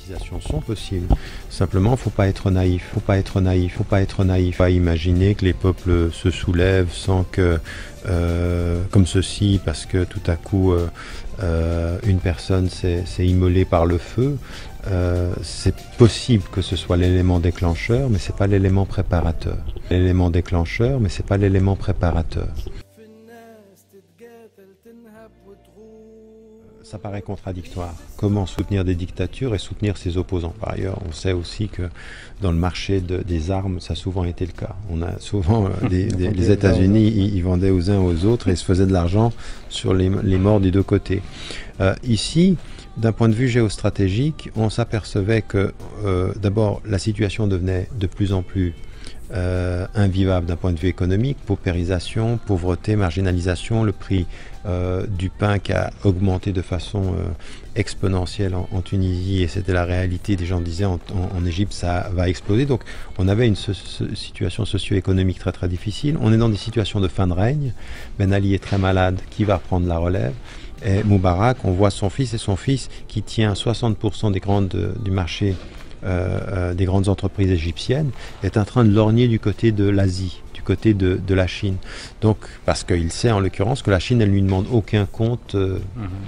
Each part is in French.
démocratisations sont possibles. Simplement, faut pas être naïf, faut pas être naïf, faut pas être naïf. Faut pas imaginer que les peuples se soulèvent sans que, comme ceci, parce que tout à coup, une personne s'est immolée par le feu. C'est possible que ce soit l'élément déclencheur, mais c'est pas l'élément préparateur. L'élément déclencheur, mais c'est pas l'élément préparateur. Ça paraît contradictoire. Comment soutenir des dictatures et soutenir ses opposants? Par ailleurs, on sait aussi que dans le marché des armes, ça a souvent été le cas. On a souvent, les États-Unis, ils vendaient aux uns aux autres et se faisaient de l'argent sur les morts des deux côtés. Ici, d'un point de vue géostratégique, on s'apercevait que d'abord la situation devenait de plus en plus invivable d'un point de vue économique, paupérisation, pauvreté, marginalisation, le prix du pain qui a augmenté de façon exponentielle en Tunisie, et c'était la réalité, des gens disaient en Égypte ça va exploser. Donc on avait une situation socio-économique très très difficile. On est dans des situations de fin de règne. Ben Ali est très malade, qui va reprendre la relève? Et Moubarak, on voit son fils, et son fils qui tient 60% du marché des grandes entreprises égyptiennes, est en train de lorgner du côté de l'Asie, du côté de la Chine. Donc, parce qu'il sait en l'occurrence que la Chine, elle ne lui demande aucun compte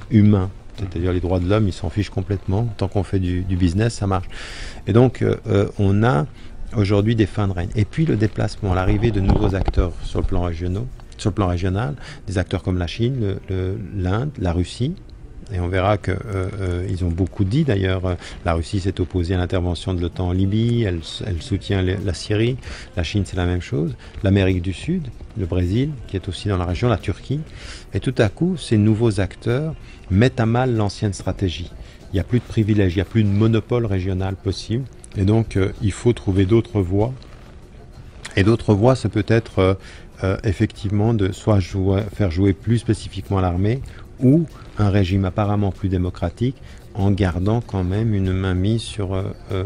humain. C'est-à-dire les droits de l'homme, ils s'en fichent complètement. Tant qu'on fait du business, ça marche. Et donc, on a aujourd'hui des fins de règne. Et puis le déplacement, l'arrivée de nouveaux acteurs sur le plan régional, des acteurs comme la Chine, l'Inde, la Russie. Et on verra qu'ils ont beaucoup dit, d'ailleurs, la Russie s'est opposée à l'intervention de l'OTAN en Libye, elle soutient la Syrie, la Chine c'est la même chose, l'Amérique du Sud, le Brésil, qui est aussi dans la région, la Turquie. Et tout à coup, ces nouveaux acteurs mettent à mal l'ancienne stratégie. Il n'y a plus de privilèges, il n'y a plus de monopole régional possible. Et donc, il faut trouver d'autres voies. Et d'autres voies, c'est peut-être effectivement de soit faire jouer plus spécifiquement l'armée, ou un régime apparemment plus démocratique, en gardant quand même une mainmise sur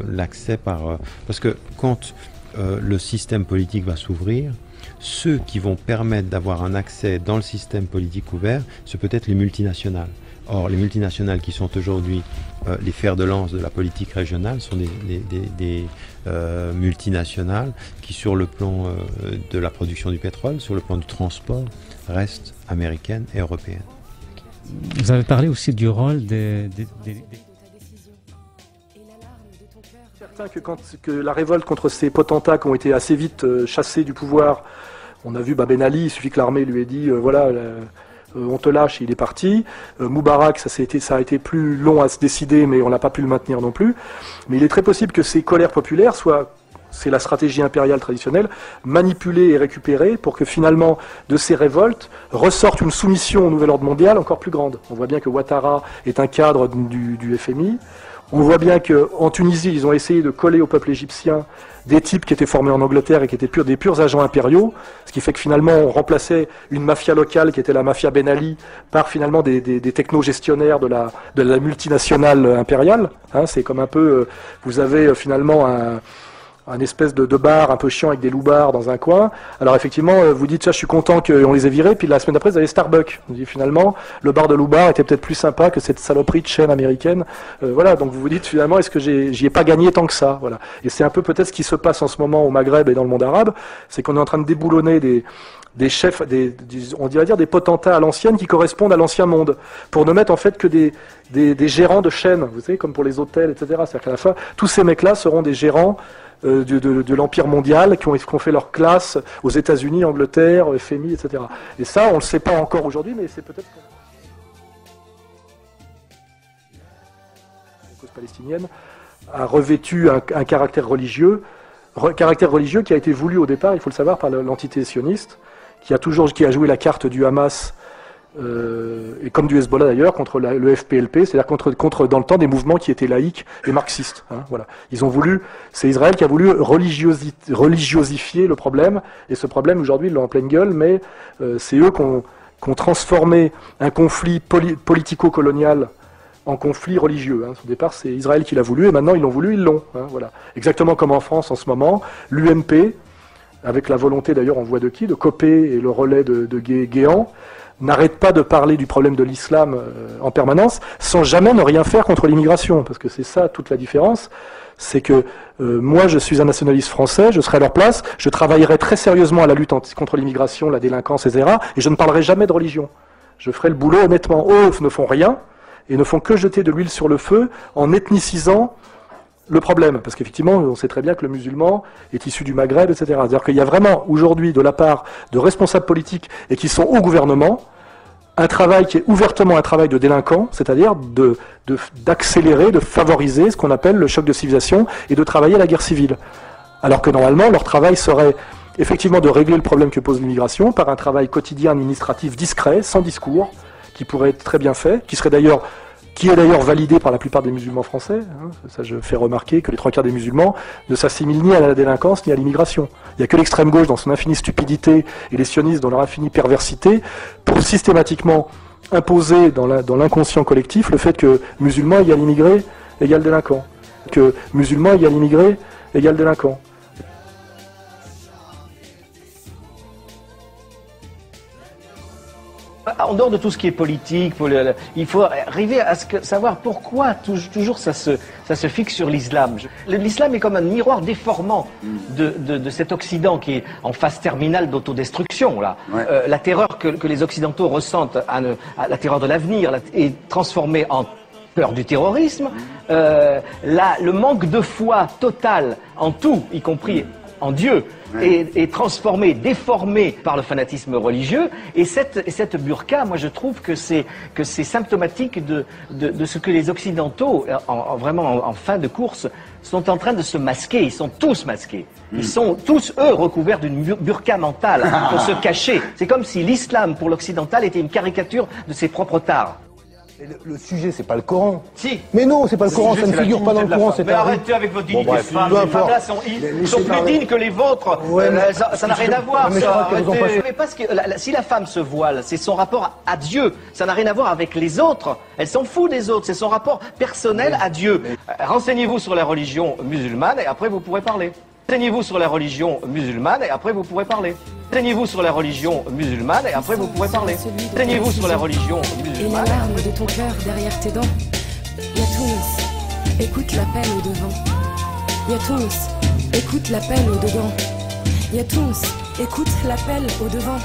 l'accès parce que quand le système politique va s'ouvrir, ceux qui vont permettre d'avoir un accès dans le système politique ouvert, c'est peut-être les multinationales. Or, les multinationales qui sont aujourd'hui les fers de lance de la politique régionale sont des multinationales qui, sur le plan de la production du pétrole, sur le plan du transport, restent américaines et européennes. Vous avez parlé aussi du rôle des... Certain que la révolte contre ces potentats qui ont été assez vite chassés du pouvoir, on a vu Ben Ali, il suffit que l'armée lui ait dit voilà, on te lâche, il est parti. Moubarak, ça a été plus long à se décider, mais on n'a pas pu le maintenir non plus. Mais il est très possible que ces colères populaires soient, c'est la stratégie impériale traditionnelle, manipulée et récupérée pour que finalement de ces révoltes ressorte une soumission au nouvel ordre mondial encore plus grande. On voit bien que Ouattara est un cadre du FMI. On voit bien qu'en Tunisie, ils ont essayé de coller au peuple égyptien des types qui étaient formés en Angleterre et qui étaient des purs agents impériaux, ce qui fait que finalement on remplaçait une mafia locale qui était la mafia Ben Ali par finalement des techno-gestionnaires de la multinationale impériale. Hein, c'est comme un peu, vous avez finalement un espèce de bar un peu chiant avec des loupards dans un coin. Alors effectivement, vous dites, je suis content qu'on les ait virés, puis la semaine d'après, vous avez Starbucks. Vous dites, finalement, le bar de loupards était peut-être plus sympa que cette saloperie de chaîne américaine. Voilà, donc vous vous dites, finalement, est-ce que j'y ai pas gagné tant que ça? Voilà. Et c'est un peu peut-être ce qui se passe en ce moment au Maghreb et dans le monde arabe, c'est qu'on est en train de déboulonner des chefs, on va dire des potentats à l'ancienne qui correspondent à l'ancien monde, pour ne mettre en fait que des gérants de chaînes, vous savez, comme pour les hôtels, etc. C'est-à-dire qu'à la fin, tous ces mecs-là seront des gérants de l'Empire mondial, qui ont fait leur classe aux États-Unis, Angleterre, FMI, etc. Et ça, on ne le sait pas encore aujourd'hui, mais c'est peut-être la cause palestinienne a revêtu un caractère religieux qui a été voulu au départ, il faut le savoir, par l'entité sioniste, qui a joué la carte du Hamas et comme du Hezbollah d'ailleurs, contre le FPLP, c'est-à-dire contre dans le temps des mouvements qui étaient laïques et marxistes. Hein, voilà. Ils ont voulu, c'est Israël qui a voulu religiosifier le problème, et ce problème aujourd'hui ils l'ont en pleine gueule, mais c'est eux qui ont transformé un conflit politico-colonial en conflit religieux. Hein. Au départ, c'est Israël qui l'a voulu, et maintenant ils l'ont voulu, ils l'ont. Hein, voilà. Exactement comme en France en ce moment, l'UMP, avec la volonté d'ailleurs, on voit de qui, de Copé et le relais de Guéant, n'arrête pas de parler du problème de l'islam en permanence, sans jamais ne rien faire contre l'immigration. Parce que c'est ça toute la différence. C'est que moi, je suis un nationaliste français, je serai à leur place, je travaillerai très sérieusement à la lutte contre l'immigration, la délinquance, etc. Et je ne parlerai jamais de religion. Je ferai le boulot honnêtement. Eux ne font rien et ne font que jeter de l'huile sur le feu en ethnicisant le problème. Parce qu'effectivement, on sait très bien que le musulman est issu du Maghreb, etc. C'est-à-dire qu'il y a vraiment aujourd'hui, de la part de responsables politiques et qui sont au gouvernement, un travail qui est ouvertement un travail de délinquant, c'est-à-dire d'accélérer, de favoriser ce qu'on appelle le choc de civilisation et de travailler à la guerre civile. Alors que normalement, leur travail serait effectivement de régler le problème que pose l'immigration par un travail quotidien administratif discret, sans discours, qui pourrait être très bien fait, qui est d'ailleurs validé par la plupart des musulmans français. Ça, je fais remarquer que les 3 quarts des musulmans ne s'assimilent ni à la délinquance ni à l'immigration. Il n'y a que l'extrême gauche dans son infinie stupidité et les sionistes dans leur infinie perversité pour systématiquement imposer dans l'inconscient collectif le fait que musulman égale immigré égale délinquant. Que musulman égale immigré égale délinquant. En dehors de tout ce qui est politique, il faut arriver à savoir pourquoi toujours ça se fixe sur l'islam. L'islam est comme un miroir déformant de cet Occident qui est en phase terminale d'autodestruction. Là. Ouais. La terreur que les Occidentaux ressentent, la terreur de l'avenir, est transformée en peur du terrorisme. Le manque de foi total en tout, y compris en Dieu, est transformé, déformé par le fanatisme religieux. Et cette burqa, moi je trouve que c'est symptomatique de ce que les Occidentaux, vraiment en fin de course, sont en train de se masquer. Ils sont tous masqués. Ils sont tous, eux, recouverts d'une burqa mentale pour se cacher. C'est comme si l'islam, pour l'occidental, était une caricature de ses propres tares. Le sujet, c'est pas le Coran. Si. Mais non, c'est pas le Coran, ça ne figure pas dans le Coran. Mais arrêtez avec votre dignité de femme. Les femmes-là sont plus dignes que les vôtres. Ça n'a rien à voir, ça. Mais parce que si la femme se voile, c'est son rapport à Dieu. Ça n'a rien à voir avec les autres. Elle s'en fout des autres. C'est son rapport personnel à Dieu. Renseignez-vous sur la religion musulmane et après vous pourrez parler. Renseignez-vous sur la religion musulmane et après vous pourrez parler. Renseignez-vous sur la religion musulmane et après vous pourrez parler. Renseignez-vous sur la religion musulmane. Et la larme de ton cœur derrière tes dents. Yatouns, écoute l'appel au devant. Yatouns, écoute l'appel au dedans. Yatouns, écoute l'appel au devant.